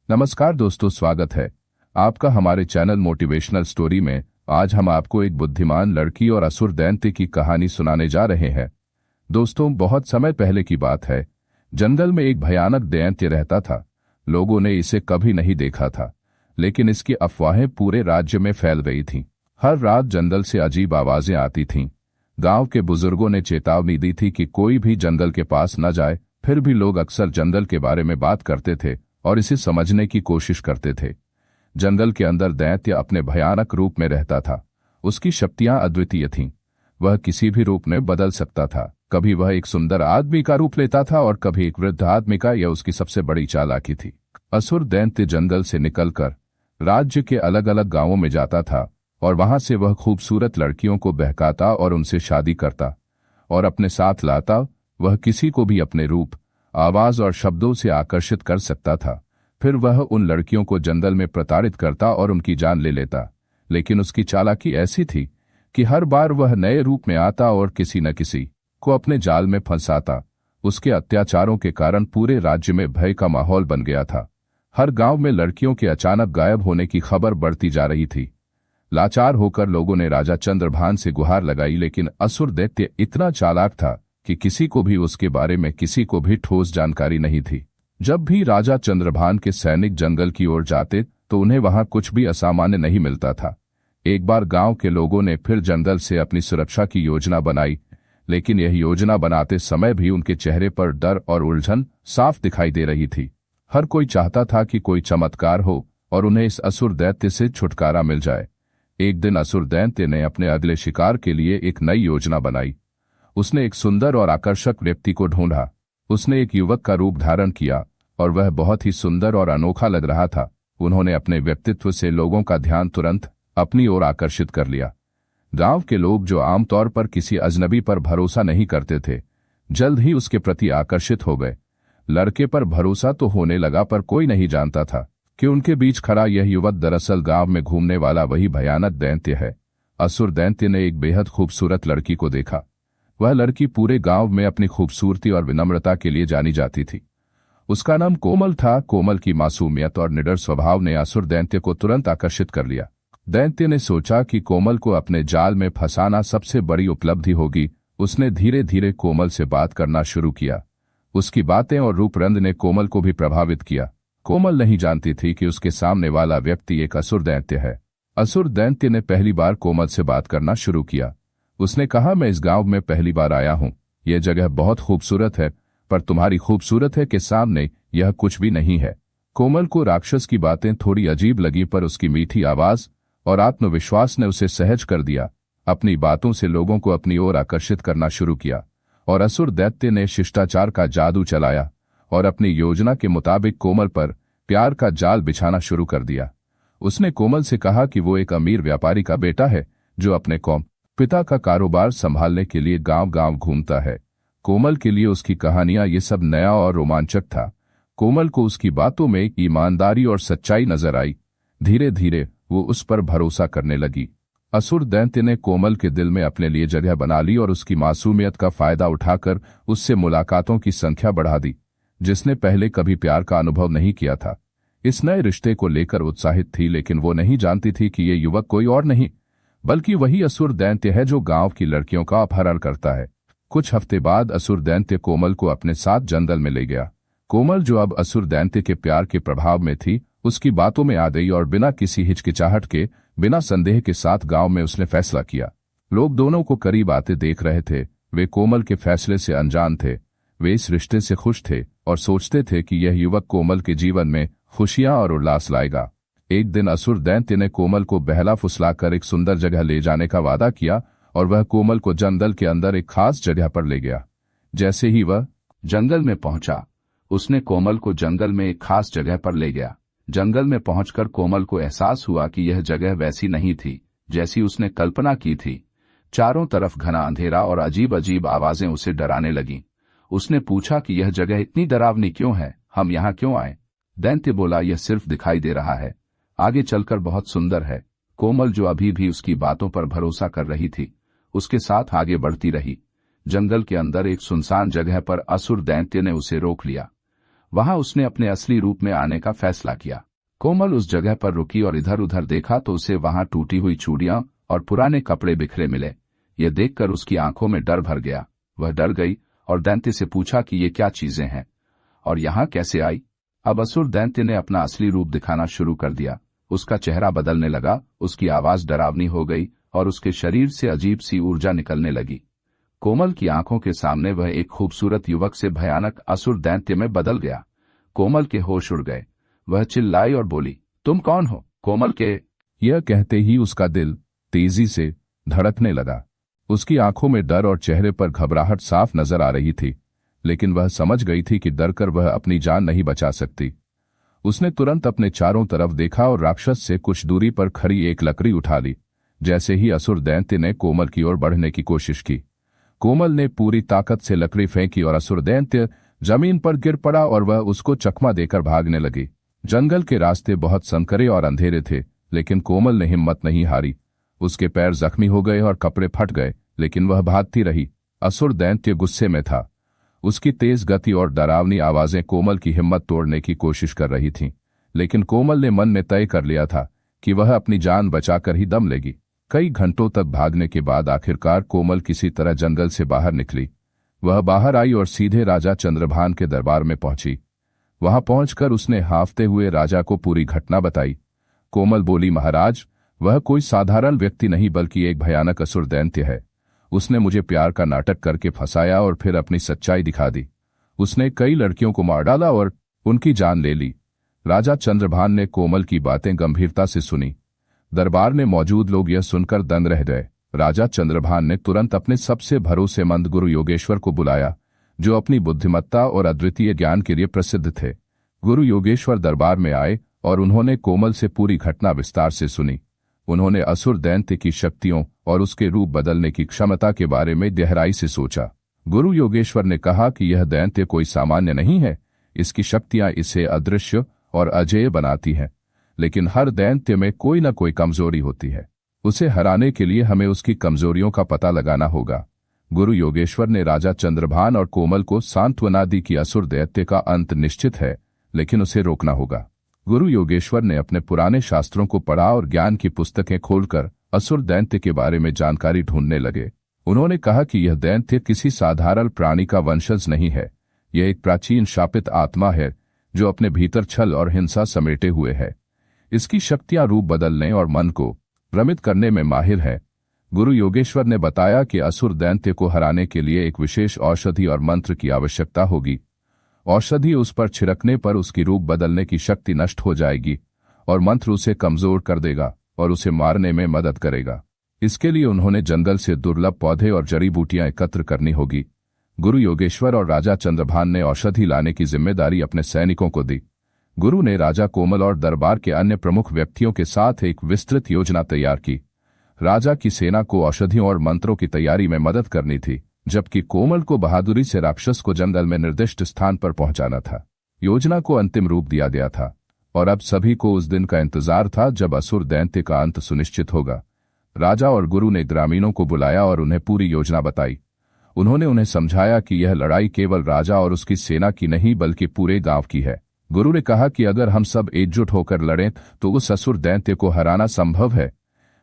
नमस्कार दोस्तों, स्वागत है आपका हमारे चैनल मोटिवेशनल स्टोरी में। आज हम आपको एक बुद्धिमान लड़की और असुर दैत्य की कहानी सुनाने जा रहे हैं। दोस्तों, बहुत समय पहले की बात है। जंगल में एक भयानक दैत्य रहता था। लोगों ने इसे कभी नहीं देखा था, लेकिन इसकी अफवाहें पूरे राज्य में फैल गई थीं। हर रात जंगल से अजीब आवाजें आती थीं। गांव के बुजुर्गों ने चेतावनी दी थी कि कोई भी जंगल के पास न जाए, फिर भी लोग अक्सर जंगल के बारे में बात करते थे और इसे समझने की कोशिश करते थे। जंगल के अंदर दैत्य अपने भयानक रूप में रहता था। उसकी शक्तियां अद्वितीय थीं। वह किसी भी रूप में बदल सकता था। कभी वह एक सुंदर आदमी का रूप लेता था और कभी एक वृद्ध आदमी का। यह उसकी सबसे बड़ी चालाकी थी। असुर दैत्य जंगल से निकलकर राज्य के अलग अलग गांवों में जाता था और वहां से वह खूबसूरत लड़कियों को बहकाता और उनसे शादी करता और अपने साथ लाता। वह किसी को भी अपने रूप, आवाज और शब्दों से आकर्षित कर सकता था। फिर वह उन लड़कियों को जंगल में प्रताड़ित करता और उनकी जान ले लेता। लेकिन उसकी चालाकी ऐसी थी कि हर बार वह नए रूप में आता और किसी न किसी को अपने जाल में फंसाता। उसके अत्याचारों के कारण पूरे राज्य में भय का माहौल बन गया था। हर गांव में लड़कियों के अचानक गायब होने की खबर बढ़ती जा रही थी। लाचार होकर लोगों ने राजा चंद्रभान से गुहार लगाई, लेकिन असुर दैत्य इतना चालाक था कि किसी को भी उसके बारे में किसी को भी ठोस जानकारी नहीं थी। जब भी राजा चंद्रभान के सैनिक जंगल की ओर जाते तो उन्हें वहां कुछ भी असामान्य नहीं मिलता था। एक बार गांव के लोगों ने फिर जंगल से अपनी सुरक्षा की योजना बनाई, लेकिन यह योजना बनाते समय भी उनके चेहरे पर डर और उलझन साफ दिखाई दे रही थी। हर कोई चाहता था कि कोई चमत्कार हो और उन्हें इस असुर दैत्य से छुटकारा मिल जाए। एक दिन असुर दैत्य ने अपने अगले शिकार के लिए एक नई योजना बनाई। उसने एक सुंदर और आकर्षक व्यक्ति को ढूंढा। उसने एक युवक का रूप धारण किया और वह बहुत ही सुंदर और अनोखा लग रहा था। उन्होंने अपने व्यक्तित्व से लोगों का ध्यान तुरंत अपनी ओर आकर्षित कर लिया। गांव के लोग, जो आमतौर पर किसी अजनबी पर भरोसा नहीं करते थे, जल्द ही उसके प्रति आकर्षित हो गए। लड़के पर भरोसा तो होने लगा, पर कोई नहीं जानता था कि उनके बीच खड़ा यह युवक दरअसल गांव में घूमने वाला वही भयानक दैत्य है। असुर दैत्य ने एक बेहद खूबसूरत लड़की को देखा। वह लड़की पूरे गांव में अपनी खूबसूरती और विनम्रता के लिए जानी जाती थी। उसका नाम कोमल था। कोमल की मासूमियत और निडर स्वभाव ने असुर दैत्य को तुरंत आकर्षित कर लिया। दैत्य ने सोचा कि कोमल को अपने जाल में फंसाना सबसे बड़ी उपलब्धि होगी। उसने धीरे धीरे कोमल से बात करना शुरू किया। उसकी बातें और रूप रंग ने कोमल को भी प्रभावित किया। कोमल नहीं जानती थी कि उसके सामने वाला व्यक्ति एक असुर दैत्य है। असुर दैत्य ने पहली बार कोमल से बात करना शुरू किया। उसने कहा, मैं इस गांव में पहली बार आया हूं। यह जगह बहुत खूबसूरत है, पर तुम्हारी खूबसूरत है के सामने यह कुछ भी नहीं है। कोमल को राक्षस की बातें थोड़ी अजीब लगी, पर उसकी मीठी आवाज और आत्मविश्वास ने उसे सहज कर दिया। अपनी बातों से लोगों को अपनी ओर आकर्षित करना शुरू किया और असुर दैत्य ने शिष्टाचार का जादू चलाया और अपनी योजना के मुताबिक कोमल पर प्यार का जाल बिछाना शुरू कर दिया। उसने कोमल से कहा कि वो एक अमीर व्यापारी का बेटा है जो अपने कौम पिता का कारोबार संभालने के लिए गांव-गांव घूमता है। कोमल के लिए उसकी कहानियां ये सब नया और रोमांचक था। कोमल को उसकी बातों में ईमानदारी और सच्चाई नजर आई। धीरे धीरे वो उस पर भरोसा करने लगी। असुर दैत्य ने कोमल के दिल में अपने लिए जगह बना ली और उसकी मासूमियत का फायदा उठाकर उससे मुलाकातों की संख्या बढ़ा दी। जिसने पहले कभी प्यार का अनुभव नहीं किया था, इस नए रिश्ते को लेकर उत्साहित थी, लेकिन वो नहीं जानती थी कि ये युवक कोई और नहीं बल्कि वही असुर दैत्य है जो गांव की लड़कियों का अपहरण करता है। कुछ हफ्ते बाद असुर दैत्य कोमल को अपने साथ जंगल में ले गया। कोमल, जो अब असुर दैत्य के प्यार के प्रभाव में थी, उसकी बातों में आ गई और बिना किसी हिचकिचाहट के, बिना संदेह के साथ गांव में उसने फैसला किया। लोग दोनों को करीब आते देख रहे थे। वे कोमल के फैसले से अनजान थे। वे इस रिश्ते से खुश थे और सोचते थे कि यह युवक कोमल के जीवन में खुशियां और उल्लास लाएगा। एक दिन असुर दैत्य ने कोमल को बहला फुसलाकर एक सुंदर जगह ले जाने का वादा किया और वह कोमल को जंगल के अंदर एक खास जगह पर ले गया। जैसे ही वह जंगल में पहुंचा, उसने कोमल को जंगल में एक खास जगह पर ले गया। जंगल में पहुंचकर कोमल को एहसास हुआ कि यह जगह वैसी नहीं थी जैसी उसने कल्पना की थी। चारों तरफ घना अंधेरा और अजीब अजीब आवाजें उसे डराने लगीं। उसने पूछा कि यह जगह इतनी डरावनी क्यों है, हम यहाँ क्यों आए? दैत्य बोला, यह सिर्फ दिखाई दे रहा है, आगे चलकर बहुत सुंदर है। कोमल, जो अभी भी उसकी बातों पर भरोसा कर रही थी, उसके साथ आगे बढ़ती रही। जंगल के अंदर एक सुनसान जगह पर असुर दैत्य ने उसे रोक लिया। वहां उसने अपने असली रूप में आने का फैसला किया। कोमल उस जगह पर रुकी और इधर उधर देखा तो उसे वहां टूटी हुई चूड़ियां और पुराने कपड़े बिखरे मिले। ये देखकर उसकी आंखों में डर भर गया। वह डर गई और दैत्य से पूछा कि ये क्या चीजें हैं और यहाँ कैसे आई। अब असुर दैत्य ने अपना असली रूप दिखाना शुरू कर दिया। उसका चेहरा बदलने लगा, उसकी आवाज डरावनी हो गई और उसके शरीर से अजीब सी ऊर्जा निकलने लगी। कोमल की आंखों के सामने वह एक खूबसूरत युवक से भयानक असुर दैत्य में बदल गया। कोमल के होश उड़ गए। वह चिल्लाई और बोली, तुम कौन हो? कोमल के यह कहते ही उसका दिल तेजी से धड़कने लगा। उसकी आंखों में डर और चेहरे पर घबराहट साफ नजर आ रही थी, लेकिन वह समझ गई थी कि डरकर वह अपनी जान नहीं बचा सकती। उसने तुरंत अपने चारों तरफ देखा और राक्षस से कुछ दूरी पर खड़ी एक लकड़ी उठा ली। जैसे ही असुर दैत्य ने कोमल की ओर बढ़ने की कोशिश की, कोमल ने पूरी ताकत से लकड़ी फेंकी और असुर दैत्य जमीन पर गिर पड़ा और वह उसको चकमा देकर भागने लगी। जंगल के रास्ते बहुत संकरे और अंधेरे थे, लेकिन कोमल ने हिम्मत नहीं हारी। उसके पैर जख्मी हो गए और कपड़े फट गए, लेकिन वह भागती रही। असुर दैत्य गुस्से में था। उसकी तेज गति और डरावनी आवाजें कोमल की हिम्मत तोड़ने की कोशिश कर रही थीं, लेकिन कोमल ने मन में तय कर लिया था कि वह अपनी जान बचाकर ही दम लेगी। कई घंटों तक भागने के बाद आखिरकार कोमल किसी तरह जंगल से बाहर निकली। वह बाहर आई और सीधे राजा चंद्रभान के दरबार में पहुंची। वहां पहुंचकर उसने हांफते हुए राजा को पूरी घटना बताई। कोमल बोली, महाराज, वह कोई साधारण व्यक्ति नहीं बल्कि एक भयानक असुर दैत्य है। उसने मुझे प्यार का नाटक करके फंसाया और फिर अपनी सच्चाई दिखा दी। उसने कई लड़कियों को मार डाला और उनकी जान ले ली। राजा चंद्रभान ने कोमल की बातें गंभीरता से सुनी। दरबार में मौजूद लोग यह सुनकर दंग रह गए। राजा चंद्रभान ने तुरंत अपने सबसे भरोसेमंद गुरु योगेश्वर को बुलाया, जो अपनी बुद्धिमत्ता और अद्वितीय ज्ञान के लिए प्रसिद्ध थे। गुरु योगेश्वर दरबार में आए और उन्होंने कोमल से पूरी घटना विस्तार से सुनी। उन्होंने असुर दैत्य की शक्तियों और उसके रूप बदलने की क्षमता के बारे में गहराई से सोचा। गुरु योगेश्वर ने कहा कि यह दैत्य कोई सामान्य नहीं है। इसकी शक्तियां इसे अदृश्य और अजेय बनाती हैं, लेकिन हर दैत्य में कोई न कोई कमजोरी होती है। उसे हराने के लिए हमें उसकी कमजोरियों का पता लगाना होगा। गुरु योगेश्वर ने राजा चंद्रभान और कोमल को सांत्वना दी कि असुर दैत्य का अंत निश्चित है, लेकिन उसे रोकना होगा। गुरु योगेश्वर ने अपने पुराने शास्त्रों को पढ़ा और ज्ञान की पुस्तकें खोलकर असुर दैत्य के बारे में जानकारी ढूंढने लगे। उन्होंने कहा कि यह दैत्य किसी साधारण प्राणी का वंशज नहीं है। यह एक प्राचीन शापित आत्मा है जो अपने भीतर छल और हिंसा समेटे हुए है। इसकी शक्तियां रूप बदलने और मन को भ्रमित करने में माहिर है। गुरु योगेश्वर ने बताया कि असुर दैत्य को हराने के लिए एक विशेष औषधि और मंत्र की आवश्यकता होगी। औषधि उस पर छिड़कने पर उसकी रूप बदलने की शक्ति नष्ट हो जाएगी और मंत्र उसे कमजोर कर देगा और उसे मारने में मदद करेगा। इसके लिए उन्होंने जंगल से दुर्लभ पौधे और जड़ी बूटियां एकत्र करनी होगी। गुरु योगेश्वर और राजा चंद्रभान ने औषधि लाने की जिम्मेदारी अपने सैनिकों को दी। गुरु ने राजा कोमल और दरबार के अन्य प्रमुख व्यक्तियों के साथ एक विस्तृत योजना तैयार की। राजा की सेना को औषधियों और मंत्रों की तैयारी में मदद करनी थी, जबकि कोमल को बहादुरी से राक्षस को जंगल में निर्दिष्ट स्थान पर पहुंचाना था। योजना को अंतिम रूप दिया गया था और अब सभी को उस दिन का इंतजार था जब असुर दैत्य का अंत सुनिश्चित होगा। राजा और गुरु ने ग्रामीणों को बुलाया और उन्हें पूरी योजना बताई। उन्होंने उन्हें समझाया कि यह लड़ाई केवल राजा और उसकी सेना की नहीं बल्कि पूरे गांव की है। गुरु ने कहा कि अगर हम सब एकजुट होकर लड़ें तो उस असुर दैत्य को हराना संभव है।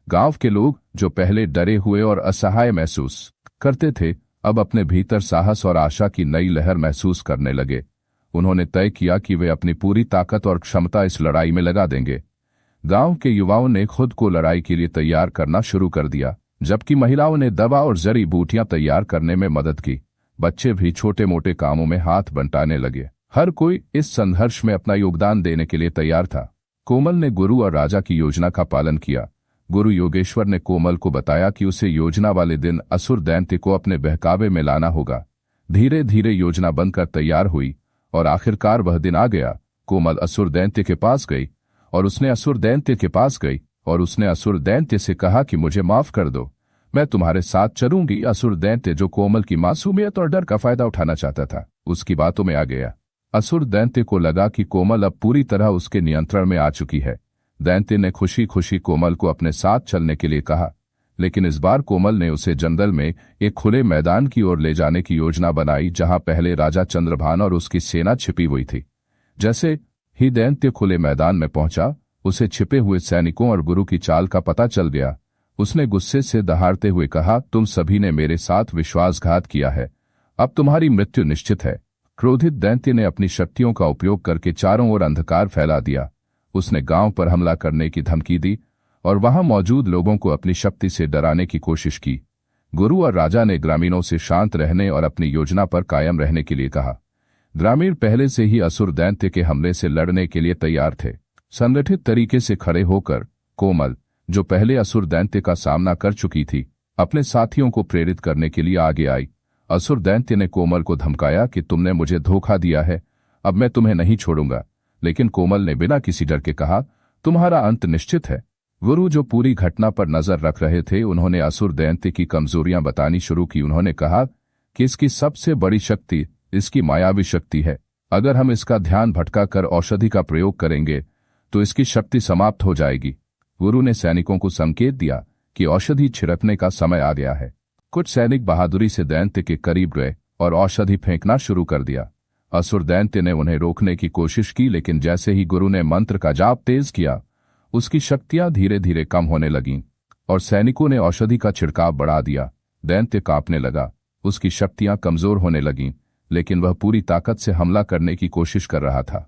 गांव के लोग, जो पहले डरे हुए और असहाय महसूस करते थे, अब अपने भीतर साहस और आशा की नई लहर महसूस करने लगे। उन्होंने तय किया कि वे अपनी पूरी ताकत और क्षमता इस लड़ाई में लगा देंगे। गांव के युवाओं ने खुद को लड़ाई के लिए तैयार करना शुरू कर दिया, जबकि महिलाओं ने दवा और जड़ी बूटियां तैयार करने में मदद की। बच्चे भी छोटे मोटे कामों में हाथ बंटाने लगे। हर कोई इस संघर्ष में अपना योगदान देने के लिए तैयार था। कोमल ने गुरु और राजा की योजना का पालन किया। गुरु योगेश्वर ने कोमल को बताया कि उसे योजना वाले दिन असुर दैत्य को अपने बहकावे में लाना होगा। धीरे धीरे योजना बनकर तैयार हुई और आखिरकार वह दिन आ गया। कोमल असुर दैत्य के पास गई और उसने असुर दैत्य से कहा कि मुझे माफ कर दो, मैं तुम्हारे साथ चलूंगी। असुर दैत्य, जो कोमल की मासूमियत और डर का फायदा उठाना चाहता था, उसकी बातों में आ गया। असुर दैत्य को लगा कि कोमल अब पूरी तरह उसके नियंत्रण में आ चुकी है। दैत्य ने खुशी खुशी कोमल को अपने साथ चलने के लिए कहा, लेकिन इस बार कोमल ने उसे जंगल में एक खुले मैदान की ओर ले जाने की योजना बनाई, जहां पहले राजा चंद्रभान और उसकी सेना छिपी हुई थी। जैसे ही दैत्य खुले मैदान में पहुंचा, उसे छिपे हुए सैनिकों और गुरु की चाल का पता चल गया। उसने गुस्से से दहाड़ते हुए कहा, तुम सभी ने मेरे साथ विश्वासघात किया है, अब तुम्हारी मृत्यु निश्चित है। क्रोधित दैत्य ने अपनी शक्तियों का उपयोग करके चारों ओर अंधकार फैला दिया। उसने गांव पर हमला करने की धमकी दी और वहां मौजूद लोगों को अपनी शक्ति से डराने की कोशिश की। गुरु और राजा ने ग्रामीणों से शांत रहने और अपनी योजना पर कायम रहने के लिए कहा। ग्रामीण पहले से ही असुर दैत्य के हमले से लड़ने के लिए तैयार थे। संगठित तरीके से खड़े होकर कोमल, जो पहले असुर दैत्य का सामना कर चुकी थी, अपने साथियों को प्रेरित करने के लिए आगे आई। असुर दैत्य ने कोमल को धमकाया कि तुमने मुझे धोखा दिया है, अब मैं तुम्हें नहीं छोड़ूंगा। लेकिन कोमल ने बिना किसी डर के कहा, तुम्हारा अंत निश्चित है। गुरु, जो पूरी घटना पर नजर रख रहे थे, उन्होंने असुर दैत्य की कमजोरियां बतानी शुरू की। उन्होंने कहा कि इसकी सबसे बड़ी शक्ति इसकी मायावी शक्ति है। अगर हम इसका ध्यान भटकाकर औषधि का प्रयोग करेंगे तो इसकी शक्ति समाप्त हो जाएगी। गुरु ने सैनिकों को संकेत दिया कि औषधि छिड़कने का समय आ गया है। कुछ सैनिक बहादुरी से दैत्य के करीब गए और औषधि फेंकना शुरू कर दिया। असुर दैत्य ने उन्हें रोकने की कोशिश की, लेकिन जैसे ही गुरु ने मंत्र का जाप तेज किया, उसकी शक्तियां धीरे धीरे कम होने लगीं और सैनिकों ने औषधि का छिड़काव बढ़ा दिया। दैत्य कांपने लगा, उसकी शक्तियां कमजोर होने लगीं, लेकिन वह पूरी ताकत से हमला करने की कोशिश कर रहा था।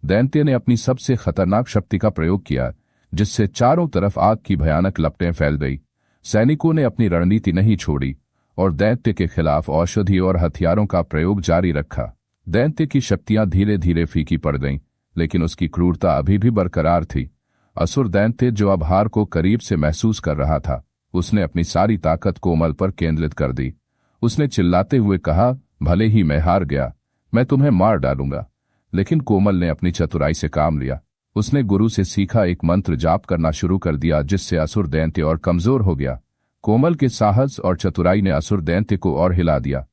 दैत्य ने अपनी सबसे खतरनाक शक्ति का प्रयोग किया, जिससे चारों तरफ आग की भयानक लपटें फैल गई। सैनिकों ने अपनी रणनीति नहीं छोड़ी और दैत्य के खिलाफ औषधि और हथियारों का प्रयोग जारी रखा। दैत्य की शक्तियां धीरे धीरे फीकी पड़ गईं, लेकिन उसकी क्रूरता अभी भी बरकरार थी। असुर दैत्य, जो अब हार को करीब से महसूस कर रहा था, उसने अपनी सारी ताकत कोमल पर केंद्रित कर दी। उसने चिल्लाते हुए कहा, भले ही मैं हार गया, मैं तुम्हें मार डालूंगा। लेकिन कोमल ने अपनी चतुराई से काम लिया। उसने गुरु से सीखा एक मंत्र जाप करना शुरू कर दिया, जिससे असुर दैत्य और कमजोर हो गया। कोमल के साहस और चतुराई ने असुर दैत्य को और हिला दिया।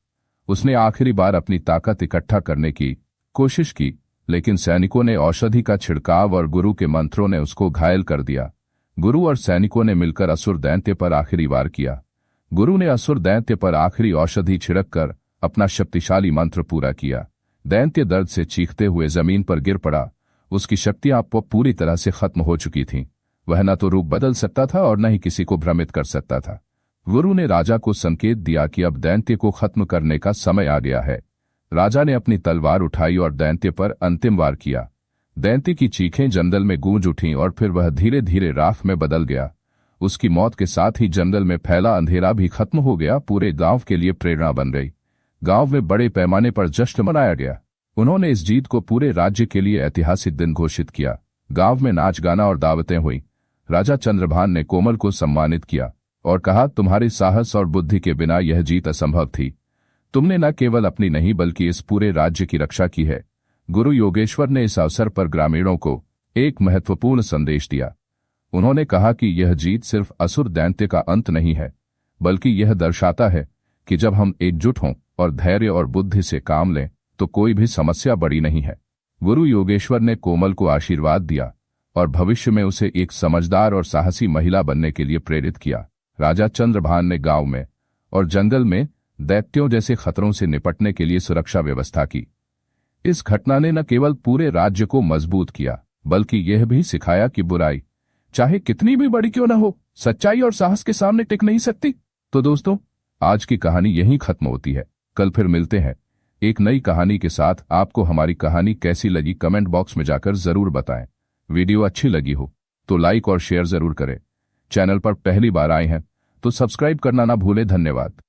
उसने आखिरी बार अपनी ताकत इकट्ठा करने की कोशिश की, लेकिन सैनिकों ने औषधि का छिड़काव और गुरु के मंत्रों ने उसको घायल कर दिया। गुरु और सैनिकों ने मिलकर असुर दैत्य पर आखिरी वार किया। गुरु ने असुर दैत्य पर आखिरी औषधि छिड़ककर अपना शक्तिशाली मंत्र पूरा किया। दैत्य दर्द से चीखते हुए जमीन पर गिर पड़ा। उसकी शक्तियां अब पूरी तरह से खत्म हो चुकी थीं। वह न तो रूप बदल सकता था और न ही किसी को भ्रमित कर सकता था। गुरु ने राजा को संकेत दिया कि अब दैत्य को खत्म करने का समय आ गया है। राजा ने अपनी तलवार उठाई और दैत्य पर अंतिम वार किया। दैत्य की चीखें जंगल में गूंज उठीं और फिर वह धीरे धीरे राख में बदल गया। उसकी मौत के साथ ही जंगल में फैला अंधेरा भी खत्म हो गया। पूरे गांव के लिए प्रेरणा बन गई। गांव में बड़े पैमाने पर जश्न मनाया गया। उन्होंने इस जीत को पूरे राज्य के लिए ऐतिहासिक दिन घोषित किया। गांव में नाच गाना और दावतें हुई। राजा चंद्रभान ने कोमल को सम्मानित किया और कहा, तुम्हारे साहस और बुद्धि के बिना यह जीत असंभव थी। तुमने न केवल अपनी नहीं बल्कि इस पूरे राज्य की रक्षा की है। गुरु योगेश्वर ने इस अवसर पर ग्रामीणों को एक महत्वपूर्ण संदेश दिया। उन्होंने कहा कि यह जीत सिर्फ असुर दैत्य का अंत नहीं है, बल्कि यह दर्शाता है कि जब हम एकजुट हों और धैर्य और बुद्धि से काम लें तो कोई भी समस्या बड़ी नहीं है। गुरु योगेश्वर ने कोमल को आशीर्वाद दिया और भविष्य में उसे एक समझदार और साहसी महिला बनने के लिए प्रेरित किया। राजा चंद्रभान ने गांव में और जंगल में दैत्यों जैसे खतरों से निपटने के लिए सुरक्षा व्यवस्था की। इस घटना ने न केवल पूरे राज्य को मजबूत किया, बल्कि यह भी सिखाया कि बुराई चाहे कितनी भी बड़ी क्यों न हो, सच्चाई और साहस के सामने टिक नहीं सकती। तो दोस्तों, आज की कहानी यहीं खत्म होती है। कल फिर मिलते हैं एक नई कहानी के साथ। आपको हमारी कहानी कैसी लगी कमेंट बॉक्स में जाकर जरूर बताएं। वीडियो अच्छी लगी हो तो लाइक और शेयर जरूर करें। चैनल पर पहली बार आए हैं तो सब्सक्राइब करना ना भूलें। धन्यवाद।